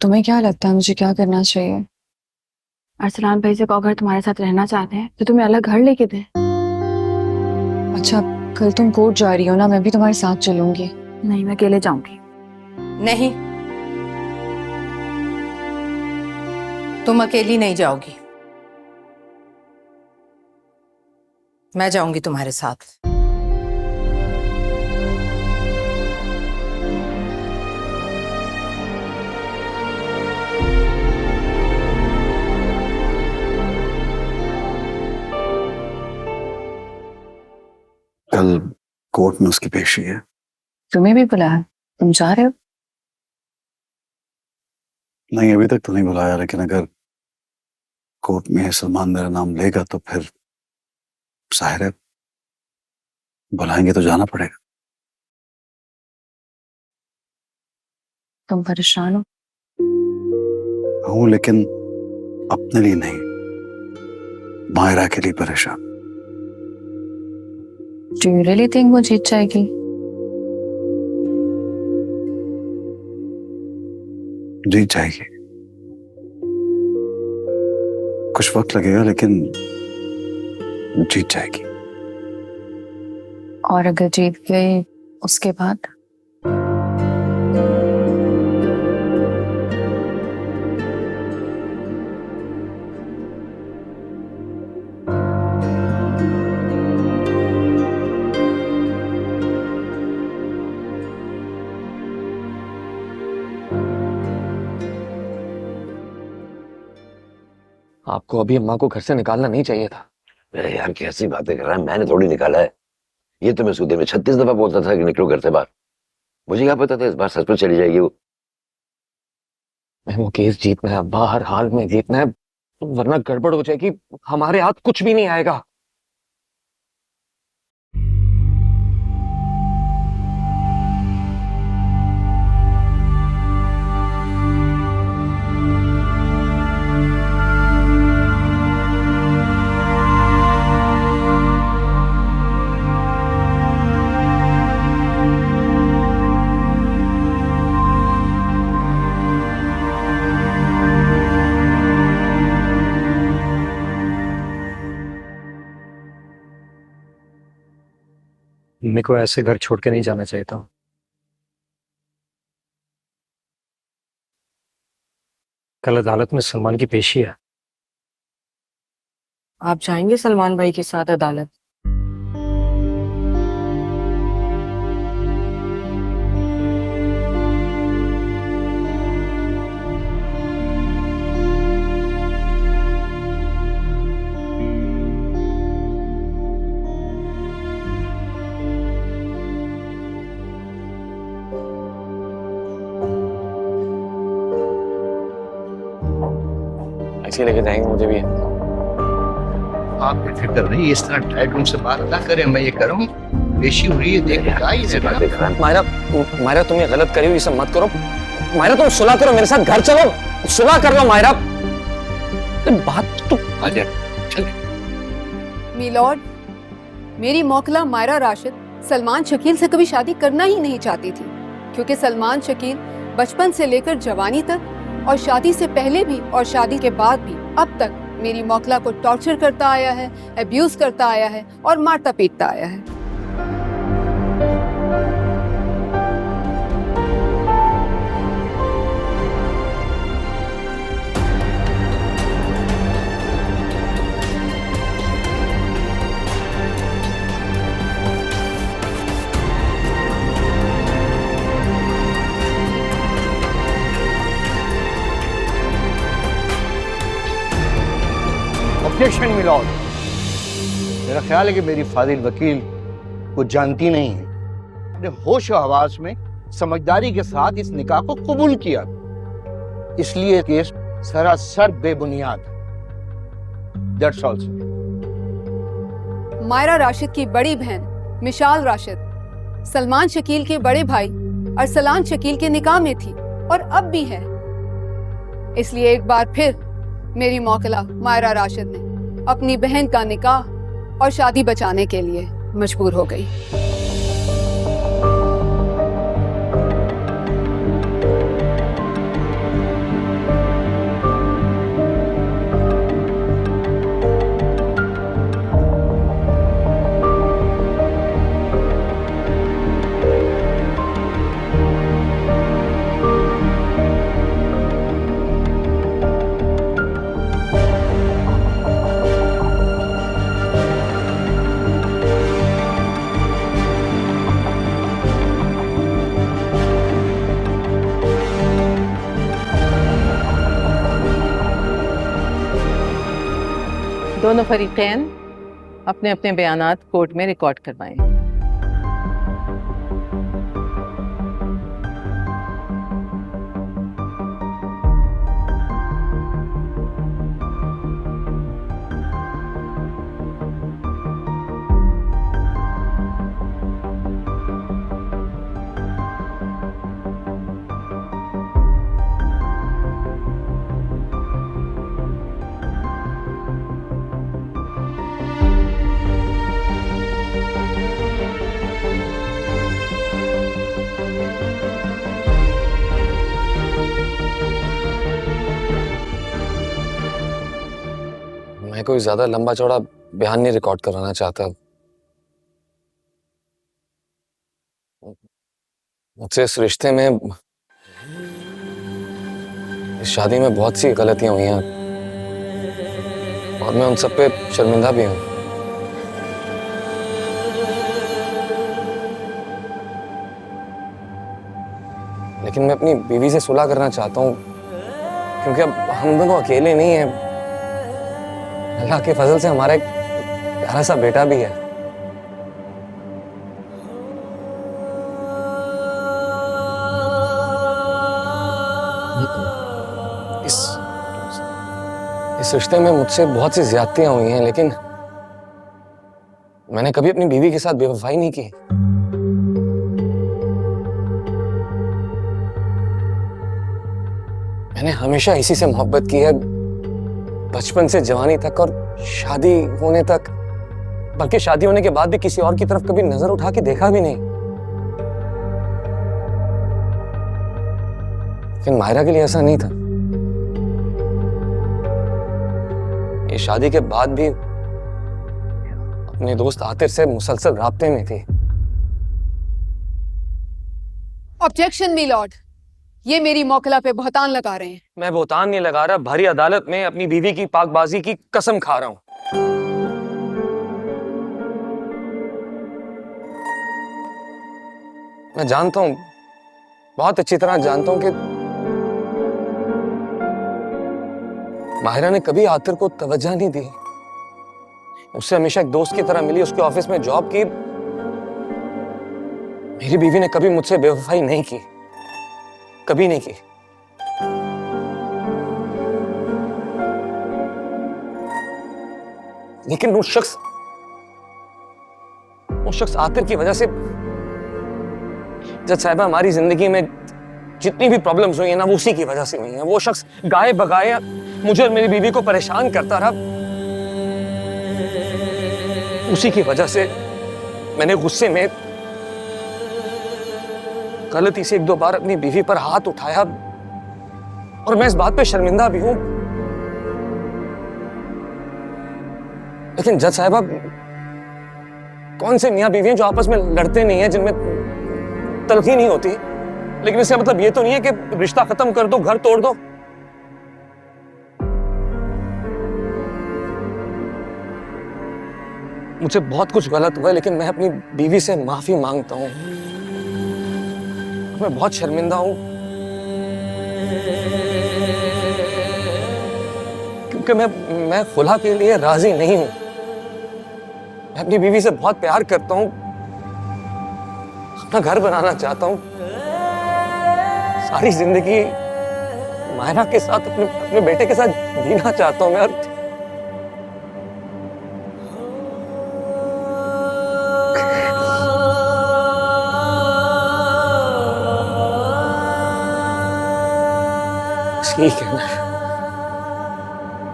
तुम्हें क्या लगता है मुझे क्या करना चाहिए? अरसलान भाई से कहो अगर तुम्हारे साथ रहना चाहते हैं तो तुम्हें अलग घर लेके दे। अच्छा, कल तुम कोर्ट जा रही हो ना, मैं भी तुम्हारे साथ चलूंगी। नहीं, मैं अकेले जाऊंगी। नहीं, तुम अकेली नहीं जाओगी, मैं जाऊंगी तुम्हारे साथ। कल कोर्ट में उसकी पेशी है। तुम्हें भी बुलाया? तुम जा रहे हो? नहीं, अभी तक तो नहीं बुलाया, लेकिन अगर कोर्ट में सलमान मेरा नाम लेगा तो फिर जाहिर है बुलाएंगे तो जाना पड़ेगा। तुम परेशान हो? हूं, लेकिन अपने लिए नहीं, मायरा के लिए परेशान। Do you really think वो जीत जाएगी? जीत जाएगी, कुछ वक्त लगेगा लेकिन जीत जाएगी। और अगर जीत गई उसके बाद? आपको अभी अम्मा को घर से निकालना नहीं चाहिए था। अरे यार कैसी बातें कर रहा है, मैंने थोड़ी निकाला है। ये तो मैं सूदे में 36 दफा बोलता था कि निकलो घर से बाहर। मुझे क्या पता था इस बार सच में चली जाएगी वो। वो केस जीतना है अब्बा, हर हाल में जीतना है, वरना गड़बड़ हो जाएगी, हमारे हाथ कुछ भी नहीं आएगा। मेरे को ऐसे घर छोड़ के नहीं जाना चाहिए था। कल अदालत में सलमान की पेशी है। आप जाएंगे सलमान भाई के साथ अदालत? ऐसे लेके जाएंगे मुझे भी। आप बेफिक्र रहिए, इस तरह डाइट रूम से बात ना करें। मैं ये करूँ, पेशी हो रही है, देख कैसी बातें कर रहा है। मायरा तुम ये गलत करी हो, ये सब मत करो। मायरा तुम सुलह करो, मेरे साथ घर चलो, सुलह कर लो मायरा। बात तो आजा, चल। मिलॉर्ड, मेरी मौकला मायरा राशिद सलमान शकील से कभी शादी करना ही नहीं चाहती थी, क्योंकि सलमान शकील बचपन से लेकर जवानी तक और शादी से पहले भी और शादी के बाद भी अब तक मेरी मौकला को टॉर्चर करता आया है, अब्यूज करता आया है और मारता पीटता आया है। ऑब्जेक्शन मिलॉर्ड, मेरा ख्याल है कि मेरी फाजिल वकील को जानती नहीं है। अपने होश और हवास में समझदारी के साथ इस निकाह को कबूल किया, इसलिए केस सरासर बेबुनियाद है। That's all sir. Maira Rashid की बड़ी बहन मिशाल राशिद सलमान शकील के बड़े भाई अरसलान शकील के निकाह में थी और अब भी है। इसलिए एक बार फिर मेरी मौकला मायरा राशिद ने अपनी बहन का निकाह और शादी बचाने के लिए मजबूर हो गई। दोनों फरीकैन अपने अपने बयानात कोर्ट में रिकॉर्ड करवाएं। मैं कोई ज्यादा लंबा चौड़ा बयान नहीं रिकॉर्ड कराना चाहता। मुझसे इस रिश्ते में, इस शादी में बहुत सी गलतियां हुई हैं और मैं उन सब पे शर्मिंदा भी हूं। लेकिन मैं अपनी बीवी से सुलह करना चाहता हूं क्योंकि अब हम दोनों अकेले नहीं हैं। अल्लाह के फजल से हमारा एक प्यारा सा बेटा भी है। इस रिश्ते में मुझसे बहुत सी ज्यादतियां हुई हैं, लेकिन मैंने कभी अपनी बीवी के साथ बेवफाई नहीं की। मैंने हमेशा इसी से मोहब्बत की है, बचपन से जवानी तक और शादी होने तक, बल्कि शादी होने के बाद भी किसी और की तरफ कभी नजर उठा के देखा भी नहीं। लेकिन मायरा के लिए ऐसा नहीं था। ये शादी के बाद भी अपने दोस्त आतिर से मुसलसल राब्ते में थी। ऑब्जेक्शन मी लॉर्ड, ये मेरी मौकला पे बहतान लगा रहे हैं। मैं बहतान नहीं लगा रहा, भारी अदालत में अपनी बीवी की पाकबाजी की कसम खा रहा हूं। मैं जानता हूं, बहुत अच्छी तरह जानता हूं कि माहिरा ने कभी आतिर को तवज्जो नहीं दी। उससे हमेशा एक दोस्त की तरह मिली, उसके ऑफिस में जॉब की। मेरी बीवी ने कभी मुझसे बेवफाई नहीं की, कभी नहीं की। लेकिन वो शख्स आतिर की वजह से, जज साहिबा, हमारी जिंदगी में जितनी भी प्रॉब्लम्स हुई है ना, वो उसी की वजह से हुई हैं। वो शख्स गाए बगाए मुझे और मेरी बीवी को परेशान करता रहा। उसी की वजह से मैंने गुस्से में गलती से एक दो बार अपनी बीवी पर हाथ उठाया और मैं इस बात पे शर्मिंदा भी हूं। लेकिन जज साहिबा, कौन से मियां बीवी हैं जो आपस में लड़ते नहीं हैं, जिनमें तलखी नहीं होती? लेकिन इसका मतलब ये तो नहीं है कि रिश्ता खत्म कर दो, घर तोड़ दो। मुझे बहुत कुछ गलत हुआ है, लेकिन मैं अपनी बीवी से माफी मांगता हूं। मैं बहुत शर्मिंदा हूं क्योंकि मैं खुला के लिए राजी नहीं हूं। मैं अपनी बीवी से बहुत प्यार करता हूं, अपना घर बनाना चाहता हूं, सारी जिंदगी मायरा के साथ, अपने बेटे के साथ जीना चाहता हूं मैं। ठीक है ना?